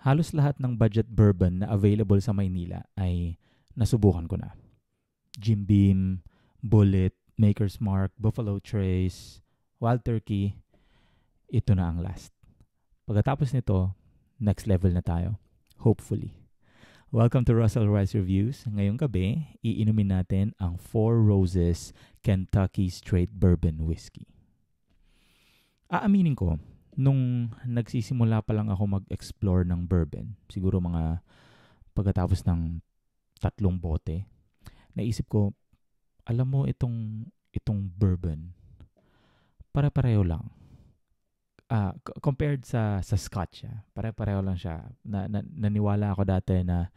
Halos lahat ng budget bourbon na available sa Maynila ay nasubukan ko na. Jim Beam, Bullet, Maker's Mark, Buffalo Trace, Wild Turkey, ito na ang last. Pagkatapos nito, next level na tayo. Hopefully. Welcome to Russell Rice Reviews. Ngayong gabi, iinumin natin ang Four Roses Kentucky Straight Bourbon Whiskey. Aaminin ko, nung nagsisimula pa lang ako mag-explore ng bourbon, siguro mga pagkatapos ng 3 bote, naisip ko, alam mo itong bourbon, pare-pareho lang. Compared sa Scotch, pare-pareho lang siya. Naniwala ako dati na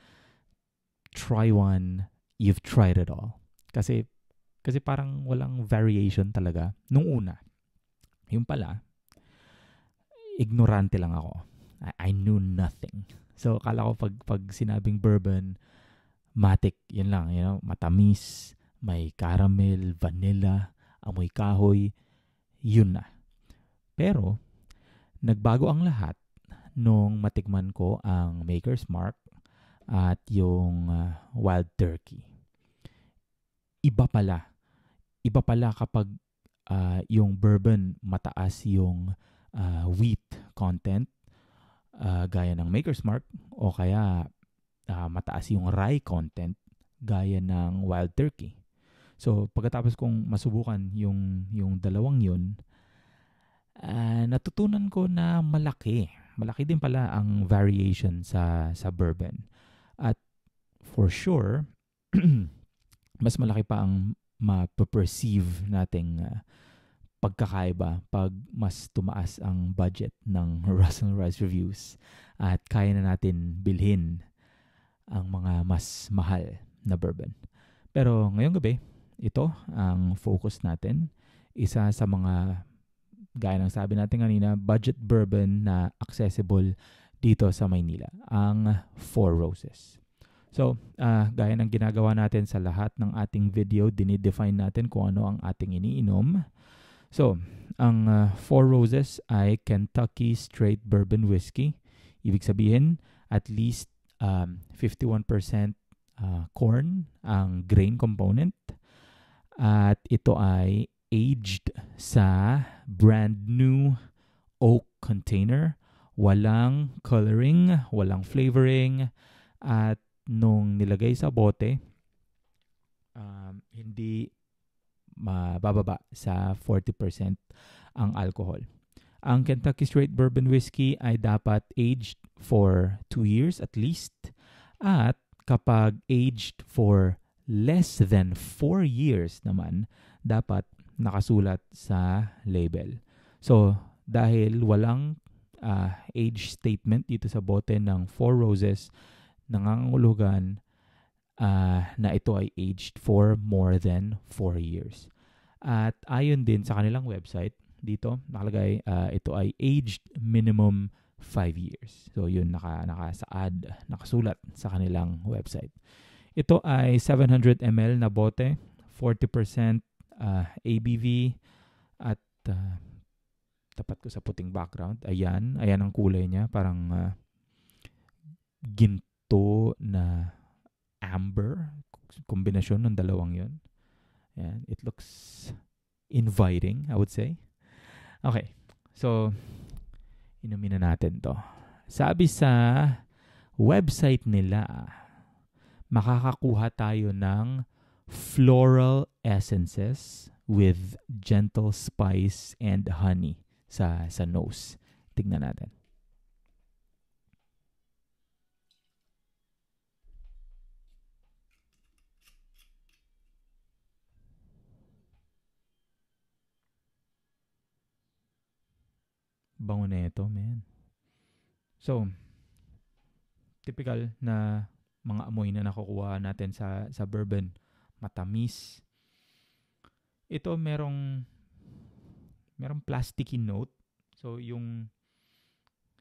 try one, you've tried it all. Kasi parang walang variation talaga nung una. Yung pala, ignorante lang ako. I knew nothing. So, akala ko pag sinabing bourbon, matik, yun lang, matamis, may caramel, vanilla, amoy kahoy, yun na. Pero, nagbago ang lahat nung matikman ko ang Maker's Mark at yung Wild Turkey. Iba pala. Iba pala kapag yung bourbon mataas yung wheat content gaya ng Maker's Mark o kaya mataas yung rye content gaya ng Wild Turkey. So, pagkatapos kong masubukan yung dalawang yun, natutunan ko na malaki din pala ang variation sa bourbon. At for sure, mas malaki pa ang ma-perceive nating pagkakaiba pag mas tumaas ang budget ng Russell Rice Reviews at kaya na natin bilhin ang mga mas mahal na bourbon. Pero ngayong gabi, ito ang focus natin. Isa sa mga, gaya ng sabi natin kanina, budget bourbon na accessible dito sa Maynila, ang Four Roses. So, gaya ng ginagawa natin sa lahat ng ating video, dinidefine natin kung ano ang ating iniinom. So, ang Four Roses ay Kentucky Straight Bourbon Whiskey. Ibig sabihin, at least 51% corn ang grain component. At ito ay aged sa brand new oak container. Walang coloring, walang flavoring. At nung nilagay sa bote, hindi mabababa sa 40% ang alcohol. Ang Kentucky Straight Bourbon Whiskey ay dapat aged for 2 years at least. At kapag aged for less than 4 years naman, dapat nakasulat sa label. So, dahil walang age statement dito sa bote ng Four Roses, nangangahulugan na ito ay aged for more than 4 years. At ayon din sa kanilang website, dito nakalagay ito ay aged minimum 5 years. So yun nakasulat sa kanilang website. Ito ay 700 ml na bote, 40% ABV at tapat ko sa puting background. Ayan ang kulay niya, parang ginto na amber, kombinasyon ng dalawang yun. Ayan, it looks inviting, I would say. Okay, so inumin na natin to. Sabi sa website nila, makakakuha tayo ng floral essences with gentle spice and honey sa nose. Tingnan natin. Bango na ito, man. So, typical na mga amoy na nakukuha natin sa bourbon. Matamis. Ito merong plasticky note. So, yung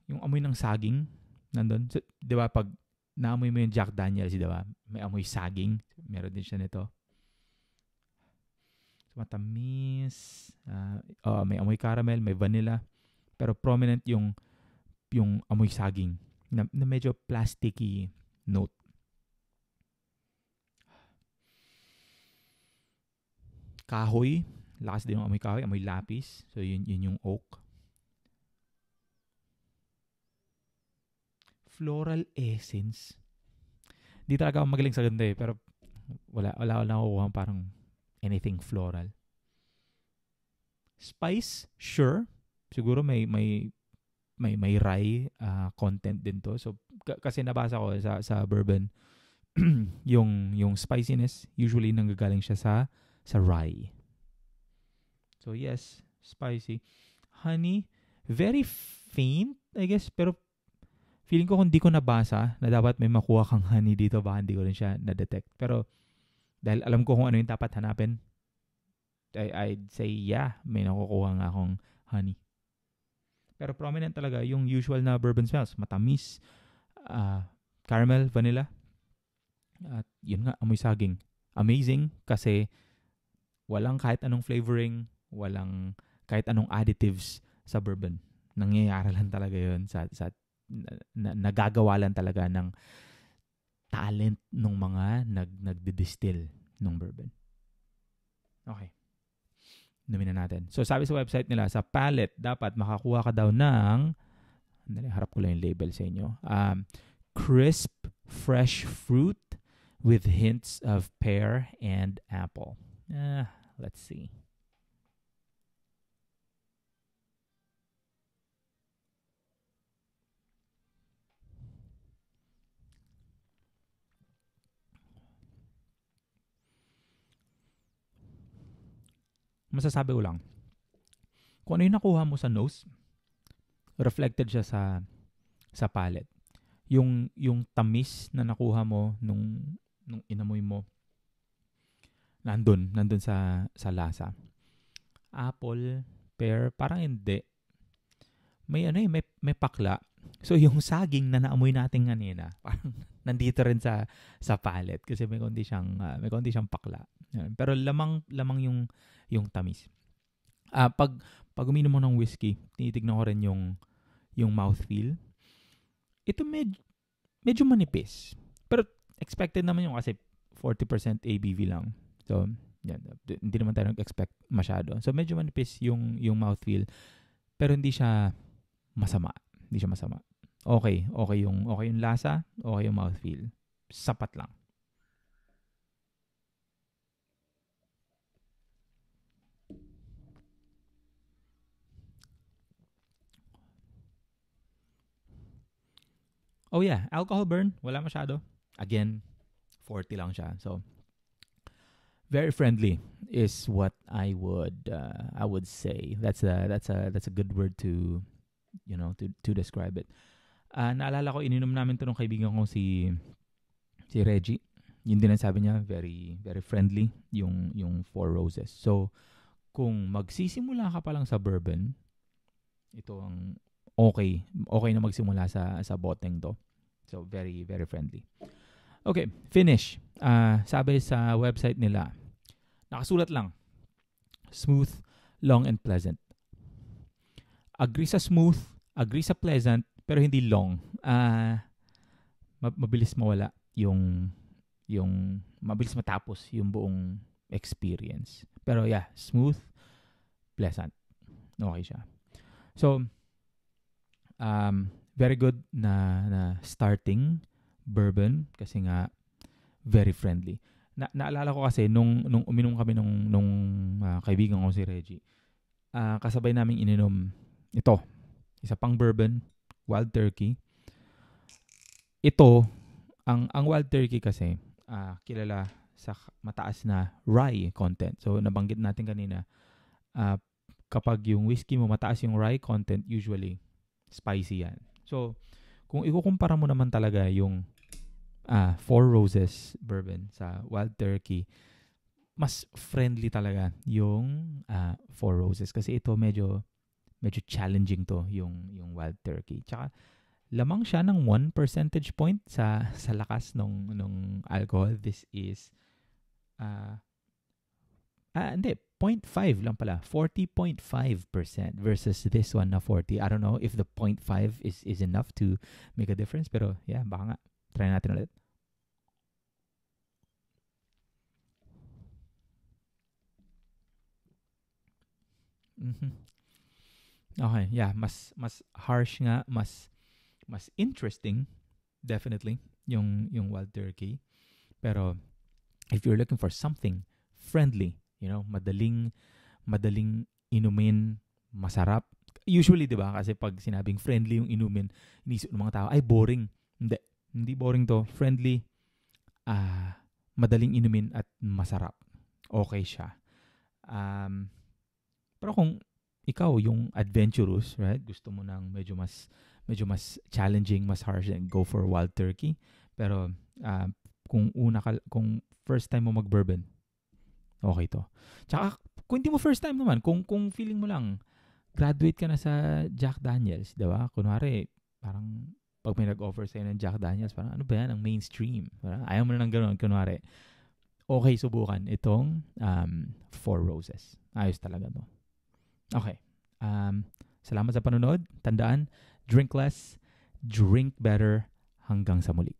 amoy ng saging nandun. So, 'di ba pag naamoy mo yung Jack Daniels, 'di ba? May amoy saging. Meron din siya nito. So, matamis. May amoy caramel, may vanilla. Pero prominent yung amoy saging. na medyo plasticky note. Kahoy, lakas din ng amoy kahoy, amoy lapis. So yun yung oak. Floral essence. Di talaga ako magaling sa ganda pero wala nakukuha parang anything floral. Spice, sure. Siguro may rye content din to. So kasi nabasa ko sa bourbon yung spiciness usually nanggagaling siya sa rye. So yes, spicy. Honey, very faint, I guess, pero feeling ko kung di ko nabasa na dapat may makuha kang honey dito, baka hindi ko rin siya na-detect. Pero dahil alam ko kung ano yung dapat hanapin, I'd say yeah, may nakukuha nga akong honey. Pero prominent talaga yung usual na bourbon smells. Matamis, caramel, vanilla. At yun nga, amoy saging. Amazing kasi walang kahit anong flavoring, walang kahit anong additives sa bourbon. Nangyayari lang talaga yun sa nagagawa lang talaga ng talent ng mga nagdi-distill ng bourbon. Okay. Inumin na natin. So, sabi sa website nila, sa palate, dapat makakuha ka daw ng, harap ko lang yung label sa inyo, crisp, fresh fruit with hints of pear and apple. Let's see. Masasabi ko lang, kung ano yung nakuha mo sa nose, reflected siya sa palate. Yung tamis na nakuha mo nung inamoy mo, nandun sa lasa. Apple, pear, parang hindi. May pakla. So yung saging na naamoy natin kanina, parang nandito rin sa palate kasi may konti siyang pakla. Pero lamang yung tamis. Pag uminom mo ng whiskey, tinitignan ko rin yung mouthfeel. Ito medyo manipis. Pero expected naman yung kasi 40% ABV lang. So, yan, hindi naman tayo nag-expect masyado. So, medyo manipis yung mouthfeel. Pero hindi siya masama. Okay yung lasa, okay yung mouthfeel. Sapat lang. Oh yeah, alcohol burn, wala masyado. Again, 40 lang siya. So, very friendly is what I would say. That's a good word to describe it. Naalala ko ininom namin 'to ng kaibigan ko si Reggie. Yun din ang sabi niya, very very friendly yung Four Roses. So, kung magsisimula ka pa lang sa bourbon, ito ang okay na magsimula sa boteng to. So, very, very friendly. Okay, finish. Sabi sa website nila, nakasulat lang, smooth, long, and pleasant. Agree sa smooth, agree sa pleasant, pero hindi long. Mabilis mawala yung mabilis matapos yung buong experience. Pero yeah, smooth, pleasant. Okay siya. So, very good na starting bourbon kasi nga very friendly. Naalala ko kasi nung uminom kami nung kaibigan ko si Reggie. Kasabay naming ininom ito, isa pang bourbon, Wild Turkey. Ito, ang Wild Turkey kasi kilala sa mataas na rye content. So nabanggit natin kanina, kapag yung whiskey mo mataas yung rye content, usually spicy yan. So, kung ikukumpara mo naman talaga yung Four Roses bourbon sa Wild Turkey, mas friendly talaga yung Four Roses kasi ito medyo challenging to yung Wild Turkey. Tsaka lamang siya ng 1 percentage point sa lakas nung alcohol. This is hindi, 0.5 lang pala. 40.5% versus this one na 40. I don't know if the 0.5 is enough to make a difference. Pero yeah, baka nga. Try natin ulit. Okay, yeah, mas harsh nga, mas interesting definitely yung wild turkey. Pero if you're looking for something friendly, madaling inumin, masarap. Usually, 'di ba? Kasi pag sinabing friendly yung inumin, inisip ng mga tao ay boring. Hindi boring to. Friendly, madaling inumin at masarap. Okay siya. Pero kung ikaw yung adventurous, right? Gusto mo nang medyo mas challenging, mas harsh, and go for wild turkey. Pero kung first time mo mag-bourbon, okay to. Tsaka kung hindi mo first time naman, kung feeling mo lang graduate ka na sa Jack Daniels, 'di ba? Kunwari, parang pag may nag-offer sa'yo ng Jack Daniels, parang ano ba yan, ang mainstream. Parang ayaw mo na ng gano'n, kunwari. Okay, subukan itong Four Roses. Ayos talaga to. Okay. Salamat sa panonood. Tandaan, drink less, drink better. Hanggang sa muli.